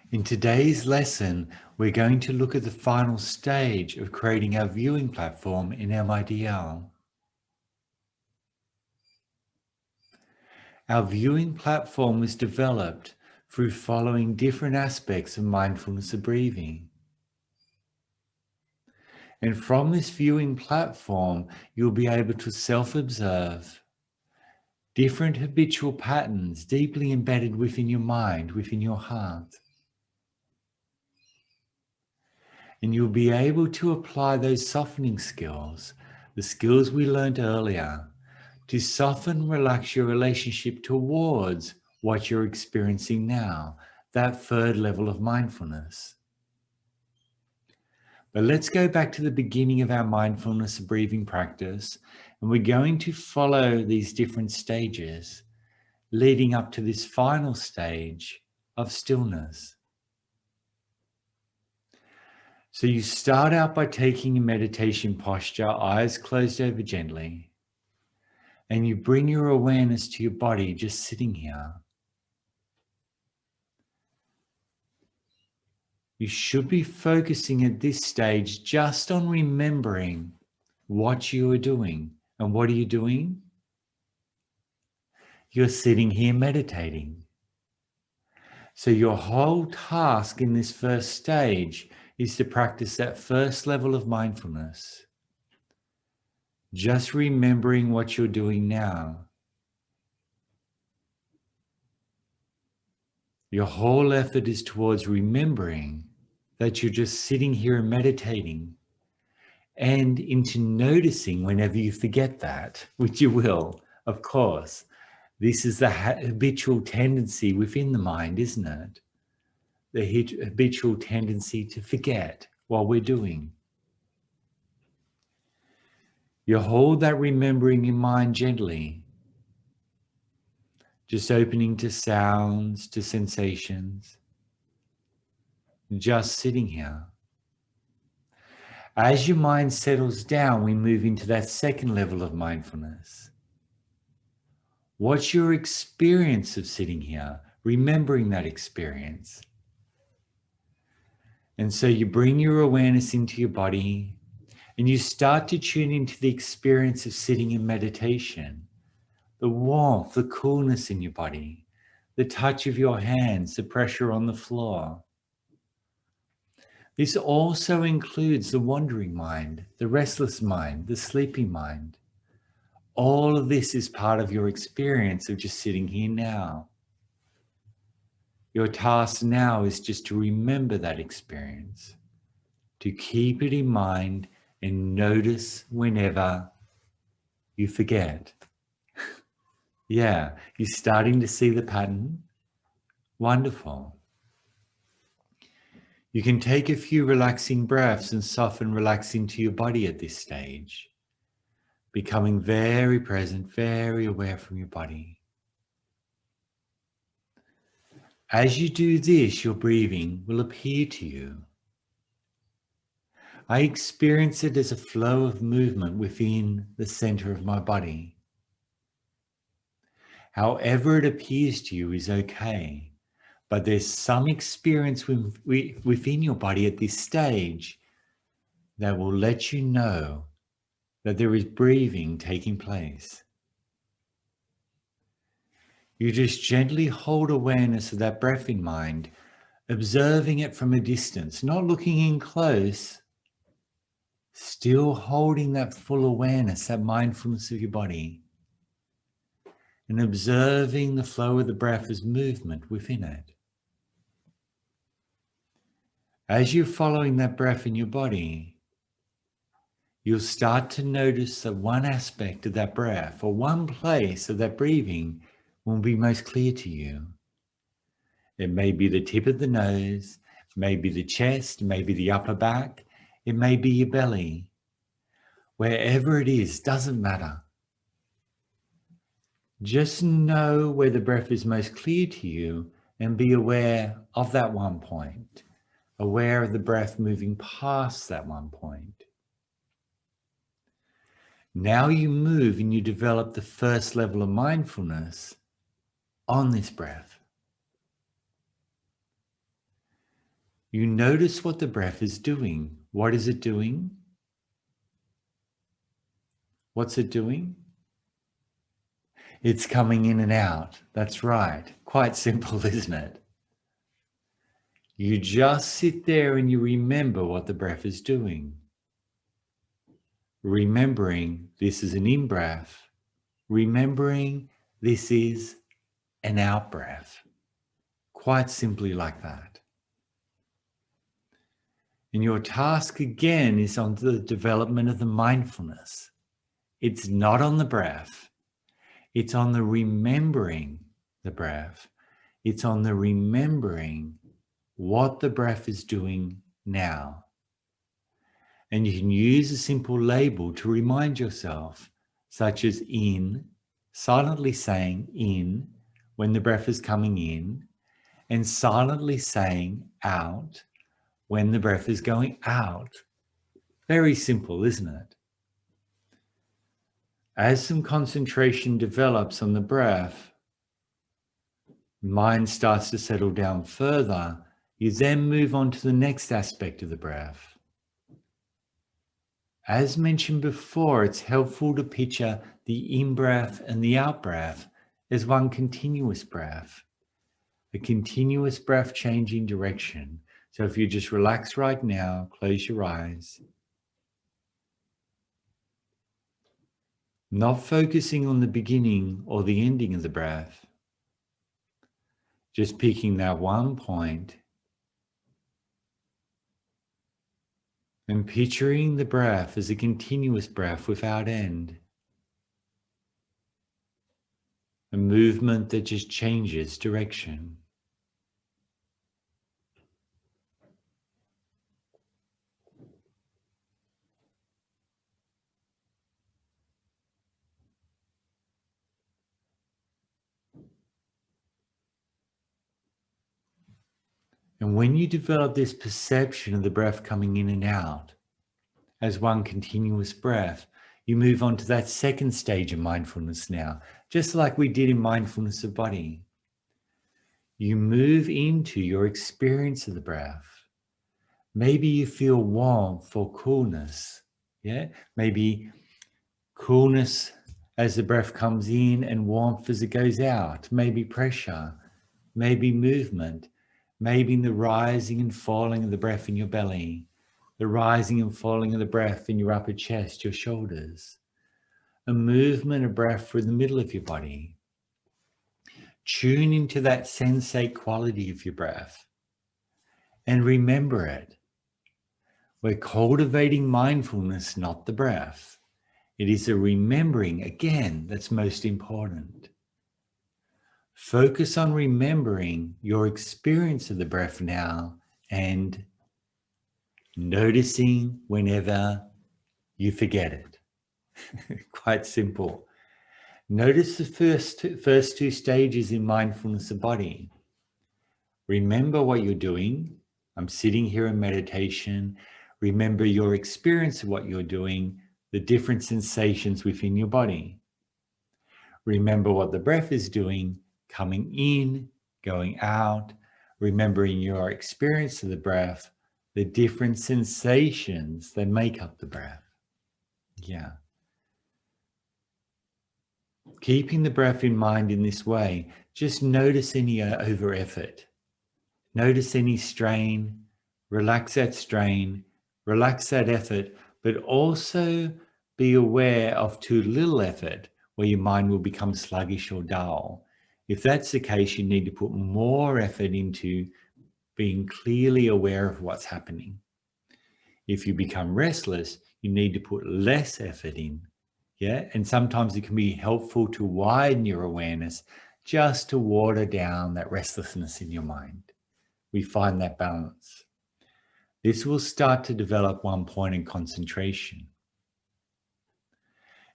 In today's lesson, we're going to look at the final stage of creating our viewing platform in MIDL. Our viewing platform was developed through following different aspects of mindfulness of breathing. And from this viewing platform, you'll be able to self-observe different habitual patterns deeply embedded within your mind, within your heart. And you'll be able to apply those softening skills, the skills we learned earlier, to soften and relax your relationship towards what you're experiencing now, that third level of mindfulness. But let's go back to the beginning of our mindfulness breathing practice, and we're going to follow these different stages, leading up to this final stage of stillness. So you start out by taking a meditation posture, eyes closed over gently, and you bring your awareness to your body just sitting here. You should be focusing at this stage just on remembering what you are doing. And what are you doing? You're sitting here meditating. So your whole task in this first stage is to practice that first level of mindfulness. Just remembering what you're doing now. Your whole effort is towards remembering that you're just sitting here and meditating, and into noticing whenever you forget that, which you will, of course. This is the habitual tendency within the mind, isn't it? The habitual tendency to forget what we're doing. You hold that remembering in mind gently, just opening to sounds, to sensations, just sitting here. As your mind settles down, we move into that second level of mindfulness. What's your experience of sitting here? Remembering that experience. And so you bring your awareness into your body and you start to tune into the experience of sitting in meditation. The warmth, the coolness in your body, the touch of your hands, the pressure on the floor. This also includes the wandering mind, the restless mind, the sleepy mind. All of this is part of your experience of just sitting here now. Your task now is just to remember that experience, to keep it in mind and notice whenever you forget. Yeah, you're starting to see the pattern. Wonderful. You can take a few relaxing breaths and soften, relax into your body at this stage, becoming very present, very aware from your body. As you do this, your breathing will appear to you. I experience it as a flow of movement within the center of my body. However it appears to you is okay, but there's some experience within your body at this stage that will let you know that there is breathing taking place. You just gently hold awareness of that breath in mind, observing it from a distance, not looking in close, still holding that full awareness, that mindfulness of your body, and observing the flow of the breath as movement within it. As you're following that breath in your body, you'll start to notice that one aspect of that breath or one place of that breathing will be most clear to you. It may be the tip of the nose, maybe the chest, maybe the upper back, it may be your belly. Wherever it is, doesn't matter. Just know where the breath is most clear to you and be aware of that one point, aware of the breath moving past that one point. Now you move and you develop the first level of mindfulness on this breath. you notice what the breath is doing. What is it doing? What's it doing? It's coming in and out. That's right. Quite simple, isn't it? You just sit there and you remember what the breath is doing. Remembering this is an in-breath. Remembering this is an out-breath. Quite simply like that. And your task again is on the development of the mindfulness. It's not on the breath. It's on the remembering the breath. It's on the remembering what the breath is doing now. And you can use a simple label to remind yourself, such as in, silently saying in when the breath is coming in, and silently saying out when the breath is going out. Very simple, isn't it? As some concentration develops on the breath, mind starts to settle down further, you then move on to the next aspect of the breath. As mentioned before, it's helpful to picture the in-breath and the out-breath as one continuous breath, a continuous breath changing direction. So if you just relax right now, close your eyes. Not focusing on the beginning or the ending of the breath, just picking that one point and picturing the breath as a continuous breath without end. A movement that just changes direction. And when you develop this perception of the breath coming in and out as one continuous breath, you move on to that second stage of mindfulness now, just like we did in mindfulness of body. You move into your experience of the breath. Maybe you feel warmth or coolness. Yeah, maybe coolness as the breath comes in and warmth as it goes out. Maybe pressure, maybe movement. Maybe the rising and falling of the breath in your belly, the rising and falling of the breath in your upper chest, your shoulders, a movement of breath through the middle of your body. Tune into that sensate quality of your breath and remember it. We're cultivating mindfulness, not the breath. It is a remembering, again, that's most important. Focus on remembering your experience of the breath now and noticing whenever you forget it. Quite simple. Notice the first two stages in mindfulness of body. Remember what you're doing. I'm sitting here in meditation. Remember your experience of what you're doing, the different sensations within your body. Remember what the breath is doing, coming in, going out, remembering your experience of the breath, the different sensations that make up the breath. Yeah. Keeping the breath in mind in this way, just notice any over effort. Notice any strain, relax that strain, relax that effort, but also be aware of too little effort where your mind will become sluggish or dull. If that's the case, you need to put more effort into being clearly aware of what's happening. If you become restless, you need to put less effort in. Yeah, and sometimes it can be helpful to widen your awareness just to water down that restlessness in your mind. We find that balance. This will start to develop one point in concentration.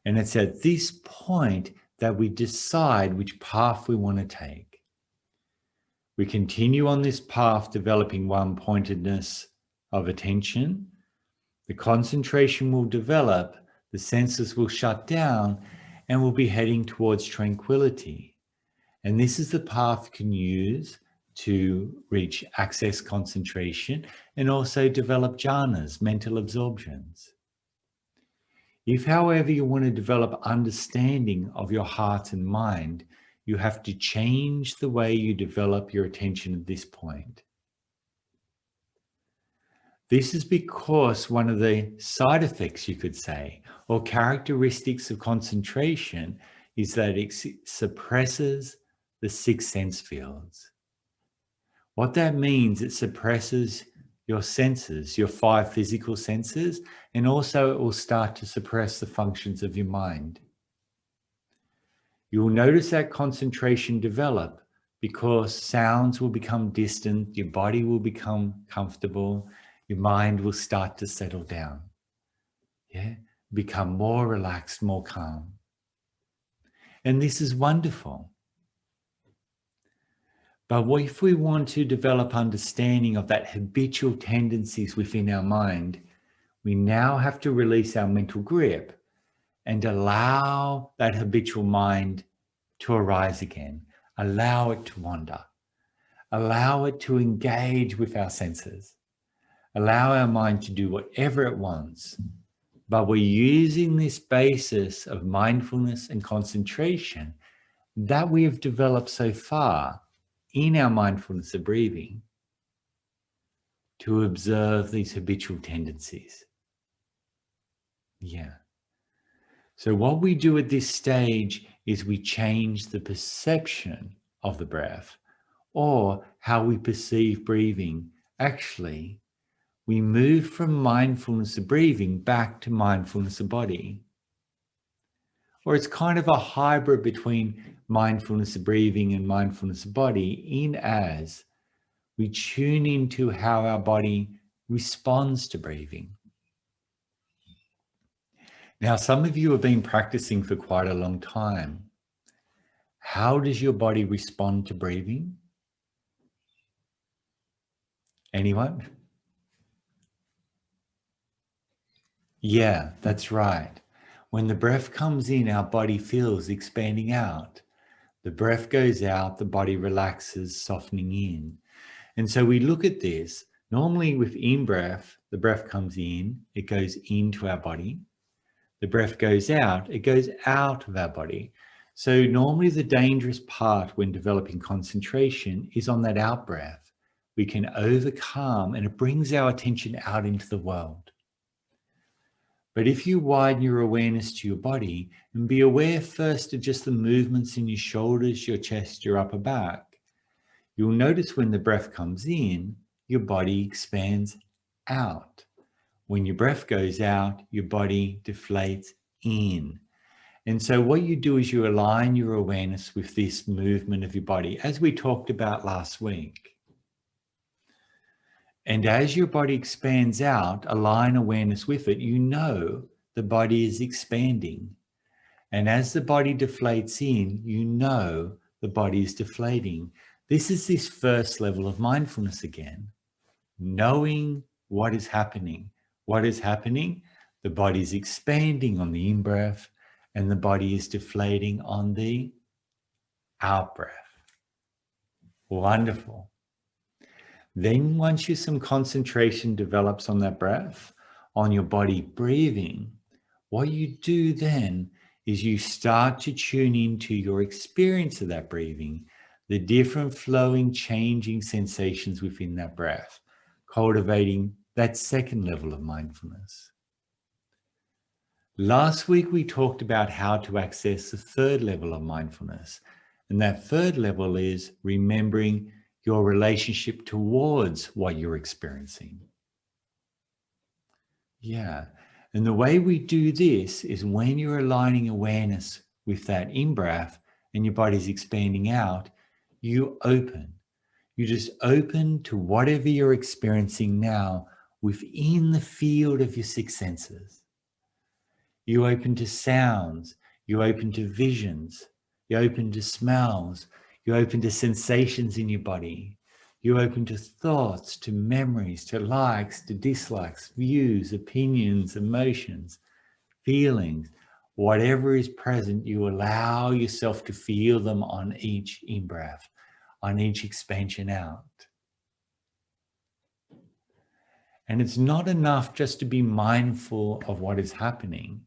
And it's at this point that we decide which path we want to take. We continue on this path, developing one-pointedness of attention. The concentration will develop, the senses will shut down, and we'll be heading towards tranquility. And this is the path you can use to reach access concentration and also develop jhanas, mental absorptions. If, however, you want to develop understanding of your heart and mind, you have to change the way you develop your attention at this point. This is because one of the side effects, you could say, or characteristics of concentration is that it suppresses the six sense fields. What that means, it suppresses your senses, your five physical senses, and also it will start to suppress the functions of your mind. You will notice that concentration develop because sounds will become distant, your body will become comfortable, your mind will start to settle down. Yeah, become more relaxed, more calm. And this is wonderful. But if we want to develop understanding of that habitual tendencies within our mind, we now have to release our mental grip and allow that habitual mind to arise again. Allow it to wander. Allow it to engage with our senses. Allow our mind to do whatever it wants. But we're using this basis of mindfulness and concentration that we have developed so far in our mindfulness of breathing to observe these habitual tendencies. Yeah. So what we do at this stage is we change the perception of the breath or how we perceive breathing. Actually, we move from mindfulness of breathing back to mindfulness of body. Or it's kind of a hybrid between mindfulness of breathing and mindfulness of body, in as we tune into how our body responds to breathing. Now, some of you have been practicing for quite a long time. How does your body respond to breathing? Anyone? Yeah, that's right. When the breath comes in, our body feels expanding out. The breath goes out, the body relaxes, softening in. And so we look at this. Normally with in-breath, the breath comes in, it goes into our body. The breath goes out, it goes out of our body. So normally the dangerous part when developing concentration is on that out breath. We can overcome and it brings our attention out into the world. But if you widen your awareness to your body and be aware first of just the movements in your shoulders, your chest, your upper back, you'll notice when the breath comes in, your body expands out. When your breath goes out, your body deflates in. And so what you do is you align your awareness with this movement of your body, as we talked about last week. And as your body expands out, align awareness with it, you know the body is expanding. And as the body deflates in, you know the body is deflating. This is this first level of mindfulness again, knowing what is happening. What is happening? The body is expanding on the in-breath and the body is deflating on the out-breath. Wonderful. Then once some concentration develops on that breath, on your body breathing, what you do then is you start to tune into your experience of that breathing, the different flowing, changing sensations within that breath, cultivating that second level of mindfulness. Last week, we talked about how to access the third level of mindfulness. And that third level is remembering your relationship towards what you're experiencing. Yeah. And the way we do this is when you're aligning awareness with that in-breath and your body's expanding out, you open. You just open to whatever you're experiencing now within the field of your six senses. You open to sounds, you open to visions, you open to smells, you open to sensations in your body. You open to thoughts, to memories, to likes, to dislikes, views, opinions, emotions, feelings. Whatever is present, you allow yourself to feel them on each in-breath. on each expansion out. And it's not enough just to be mindful of what is happening.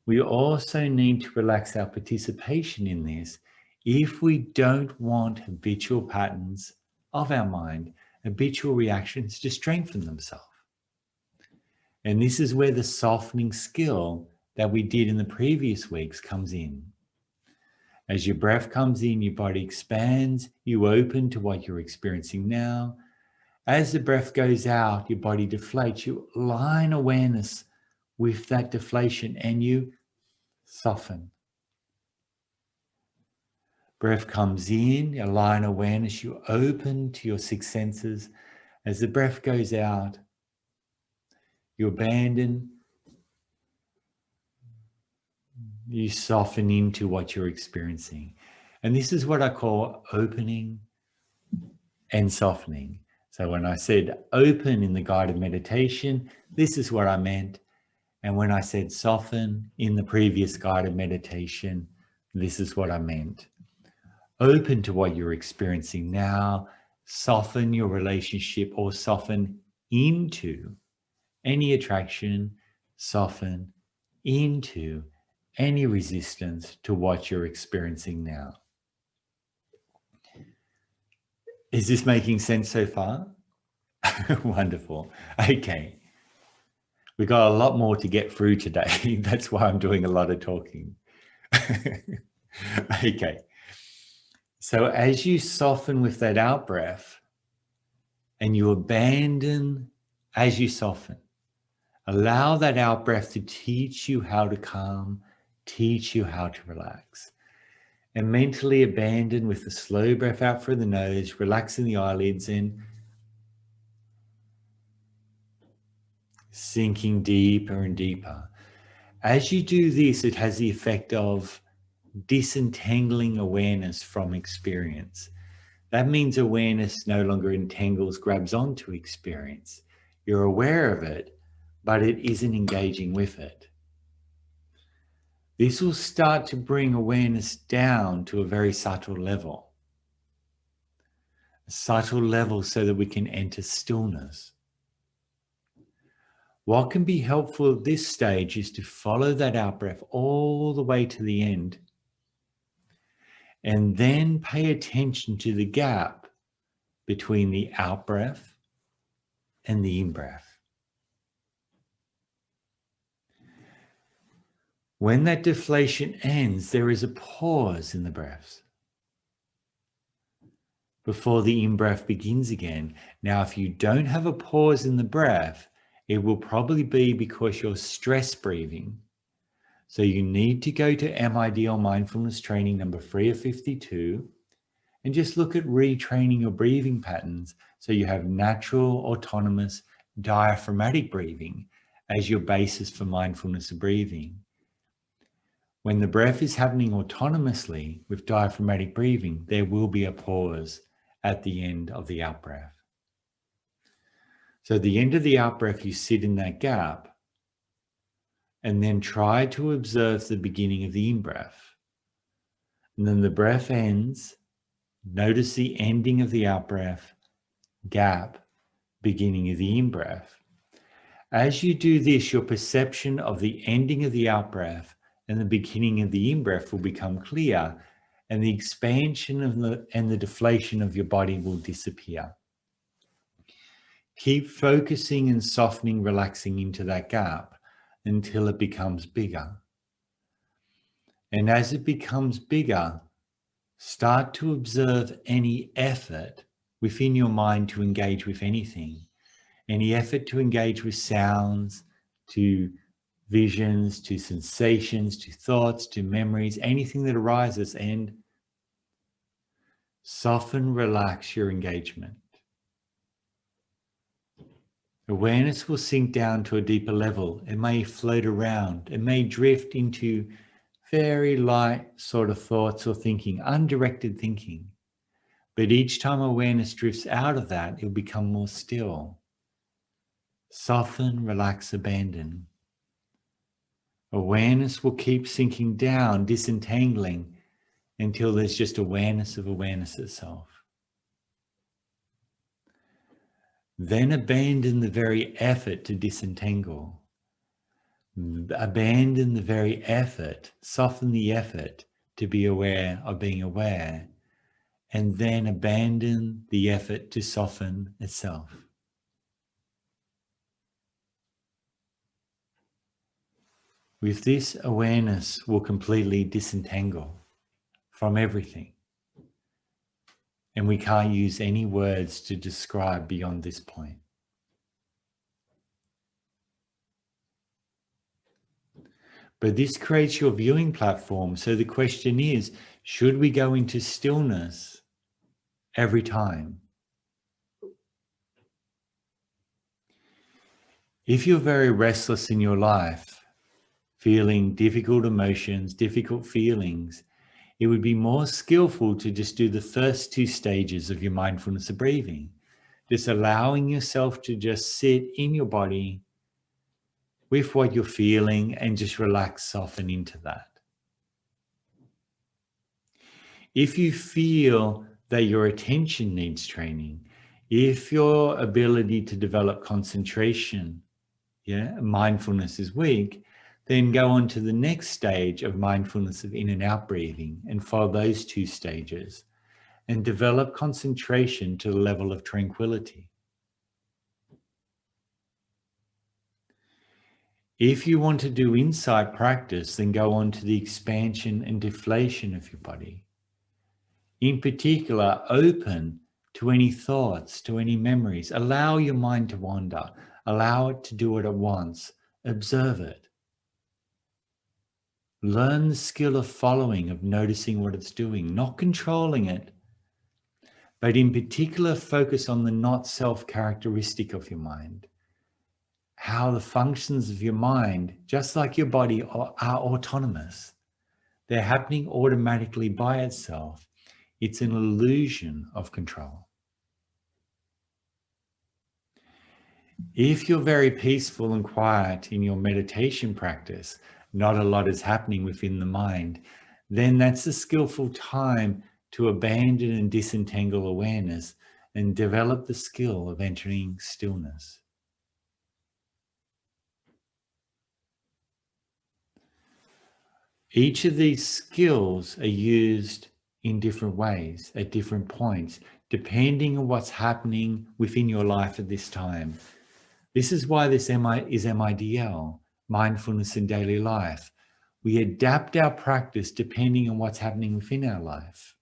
We also need to relax our participation in this if we don't want habitual patterns of our mind, habitual reactions to strengthen themselves. And this is where the softening skill that we did in the previous weeks comes in. As your breath comes in, your body expands, you open to what you're experiencing now. As the breath goes out, your body deflates, you align awareness with that deflation and you soften. Breath comes in, align awareness, you open to your six senses. As the breath goes out, you abandon, you soften into what you're experiencing. And this is what I call opening and softening. So when I said open in the guided meditation, this is what I meant. And when I said soften in the previous guided meditation, this is what I meant. Open to what you're experiencing now, soften your relationship or soften into any attraction, soften into any resistance to what you're experiencing now. Is this making sense so far? Wonderful. Okay. We got a lot more to get through today. That's why I'm doing a lot of talking. Okay. So as you soften with that out breath and you abandon as you soften, allow that out breath to teach you how to calm, teach you how to relax. And mentally abandon with the slow breath out through the nose, relaxing the eyelids in, sinking deeper and deeper. As you do this, it has the effect of disentangling awareness from experience. That means awareness no longer entangles, grabs onto experience. You're aware of it, but it isn't engaging with it. This will start to bring awareness down to a very subtle level. A subtle level so that we can enter stillness. What can be helpful at this stage is to follow that out breath all the way to the end and then pay attention to the gap between the out breath and the in breath. When that deflation ends, there is a pause in the breaths before the in-breath begins again. Now, if you don't have a pause in the breath, it will probably be because you're stress breathing. So you need to go to MIDL Mindfulness Training number 3 of 52 and just look at retraining your breathing patterns so you have natural, autonomous, diaphragmatic breathing as your basis for mindfulness of breathing. When the breath is happening autonomously with diaphragmatic breathing, there will be a pause at the end of the out breath. So at the end of the out breath, you sit in that gap and then try to observe the beginning of the in breath. And then the breath ends. Notice the ending of the out breath, gap, beginning of the in breath. As you do this, your perception of the ending of the out breath and the beginning of the in-breath will become clear, and the expansion of the deflation of your body will disappear. Keep focusing and softening, relaxing into that gap until it becomes bigger. And as it becomes bigger, start to observe any effort within your mind to engage with anything, any effort to engage with sounds, to visions, to sensations, to thoughts, to memories, anything that arises, and soften, relax your engagement. Awareness will sink down to a deeper level. It may float around. It may drift into very light sort of thoughts or thinking, undirected thinking. But each time awareness drifts out of that, it'll become more still. Soften, relax, abandon. Awareness will keep sinking down, disentangling, until there's just awareness of awareness itself. Then abandon the very effort to disentangle. Abandon the very effort, soften the effort to be aware of being aware, and then abandon the effort to soften itself. With this, awareness will completely disentangle from everything. And we can't use any words to describe beyond this point. But this creates your viewing platform. So the question is, should we go into stillness every time? If you're very restless in your life, feeling difficult emotions, difficult feelings, it would be more skillful to just do the first two stages of your mindfulness of breathing. Just allowing yourself to just sit in your body with what you're feeling and just relax, soften into that. If you feel that your attention needs training, if your ability to develop concentration, mindfulness is weak, then go on to the next stage of mindfulness of in and out breathing and follow those two stages and develop concentration to the level of tranquility. If you want to do insight practice, then go on to the expansion and deflation of your body. In particular, open to any thoughts, to any memories. Allow your mind to wander. Allow it to do it at once. Observe it. Learn the skill of following, of noticing what it's doing, not controlling it, but in particular focus on the not self characteristic of your mind. How the functions of your mind, just like your body, are autonomous. They're happening automatically by itself. It's an illusion of control. If you're very peaceful and quiet in your meditation practice, not a lot is happening within the mind, then that's a skillful time to abandon and disentangle awareness and develop the skill of entering stillness. Each of these skills are used in different ways at different points, depending on what's happening within your life at this time. This is why this is MIDL, mindfulness in daily life. We adapt our practice depending on what's happening within our life.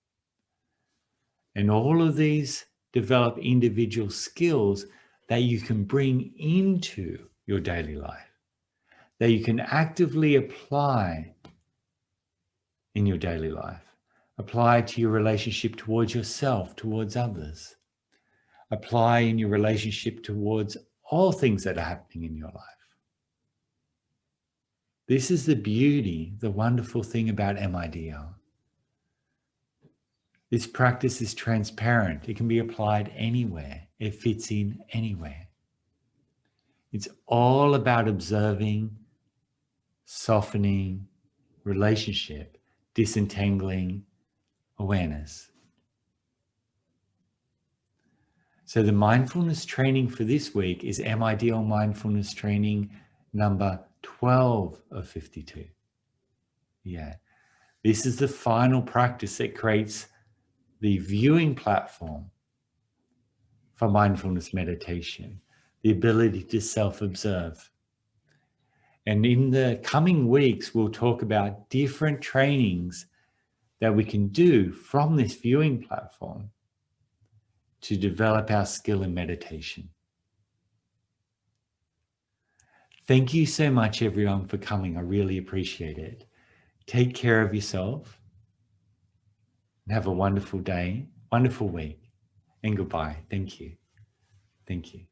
And all of these develop individual skills that you can bring into your daily life, that you can actively apply in your daily life. Apply to your relationship towards yourself, towards others. Apply in your relationship towards all things that are happening in your life. This is the beauty, the wonderful thing about MIDL. This practice is transparent. It can be applied anywhere. It fits in anywhere. It's all about observing, softening, relationship, disentangling awareness. So the mindfulness training for this week is MIDL mindfulness training number 12 of 52. Yeah. This is the final practice that creates the viewing platform for mindfulness meditation, the ability to self-observe. And in the coming weeks, we'll talk about different trainings that we can do from this viewing platform to develop our skill in meditation. Thank you so much, everyone, for coming. I really appreciate it. Take care of yourself and have a wonderful day, wonderful week, and goodbye. Thank you. Thank you.